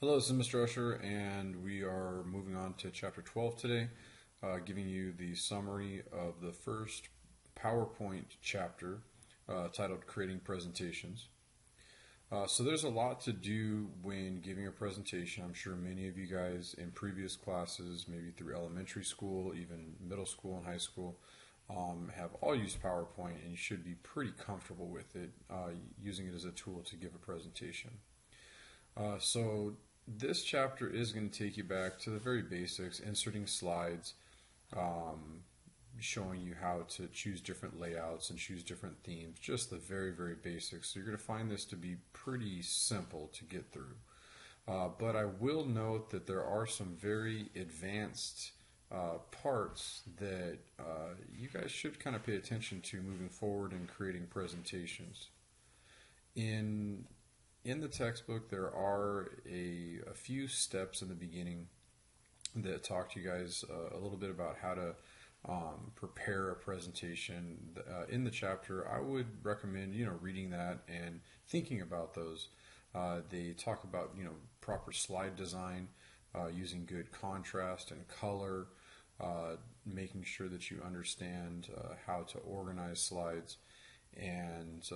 Hello, this is Mr. Usher, and we are moving on to Chapter 12 today, giving you the summary of the first PowerPoint chapter titled Creating Presentations. So there's a lot to do when giving a presentation. I'm sure many of you guys in previous classes, maybe through elementary school, even middle school and high school, have all used PowerPoint, and you should be pretty comfortable with it, using it as a tool to give a presentation. So this chapter is going to take you back to the very basics, inserting slides, showing you how to choose different layouts and choose different themes, just the very, very basics. So you're going to find this to be pretty simple to get through. But I will note that there are some very advanced parts that you guys should kind of pay attention to moving forward in creating presentations. In the textbook, there are a few steps in the beginning that talk to you guys a little bit about how to prepare a presentation. In the chapter, I would recommend reading that and thinking about those. They talk about proper slide design, using good contrast and color, making sure that you understand how to organize slides, and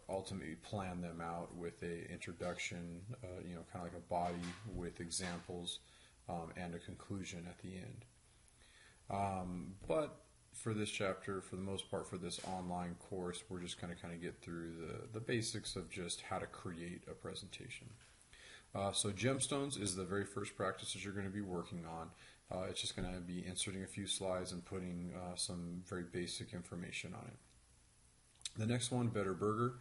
ultimately plan them out with a introduction, kind of like a body with examples and a conclusion at the end. But for this chapter, for the most part, for this online course, we're just going to kind of get through the basics of just how to create a presentation. So gemstones is the very first practice that you're going to be working on. It's just going to be inserting a few slides and putting some very basic information on it. The next one, Better Burger,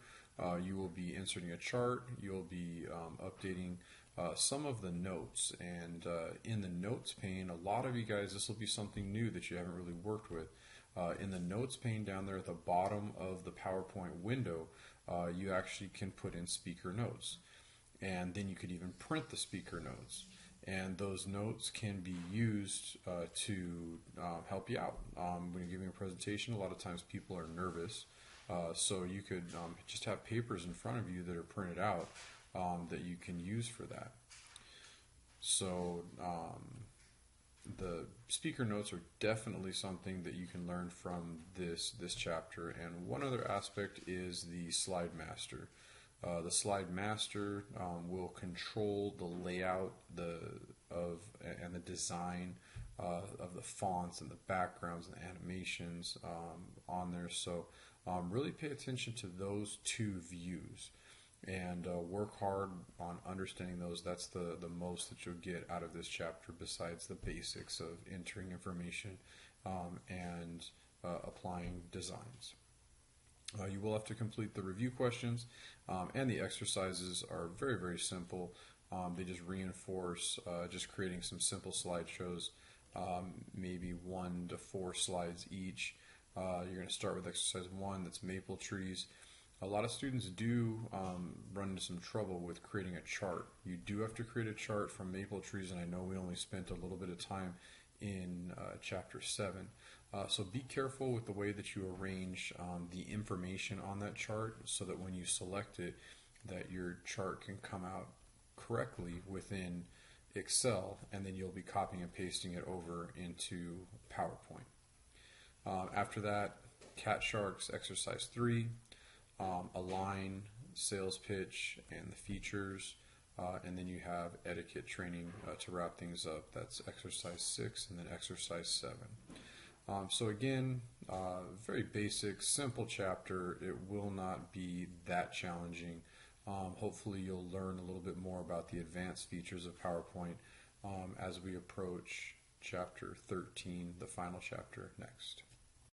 you will be inserting a chart. You'll be updating some of the notes, and in the notes pane, a lot of you guys, this will be something new that you haven't really worked with. In the notes pane down there at the bottom of the PowerPoint window, you actually can put in speaker notes, and then you could even print the speaker notes. And those notes can be used to help you out. When you're giving a presentation, a lot of times people are nervous. So you could just have papers in front of you that are printed out that you can use for that. So the speaker notes are definitely something that you can learn from this chapter. And one other aspect is the slide master. The slide master will control the layout and the design of the fonts and the backgrounds and the animations on there. So really pay attention to those two views and work hard on understanding those. That's the most that you'll get out of this chapter, besides the basics of entering information and applying designs. You will have to complete the review questions, and the exercises are very, very simple. They just reinforce just creating some simple slideshows, maybe 1 to 4 slides each. You're going to start with exercise 1, that's maple trees. A lot of students do run into some trouble with creating a chart. You do have to create a chart from maple trees, and I know we only spent a little bit of time in chapter 7. So be careful with the way that you arrange the information on that chart, so that when you select it, that your chart can come out correctly within Excel, and then you'll be copying and pasting it over into PowerPoint. After that, cat sharks, exercise 3, align, sales pitch, and the features, and then you have etiquette training to wrap things up. That's exercise 6 and then exercise 7. So again, very basic, simple chapter. It will not be that challenging. Hopefully you'll learn a little bit more about the advanced features of PowerPoint as we approach chapter 13, the final chapter, next.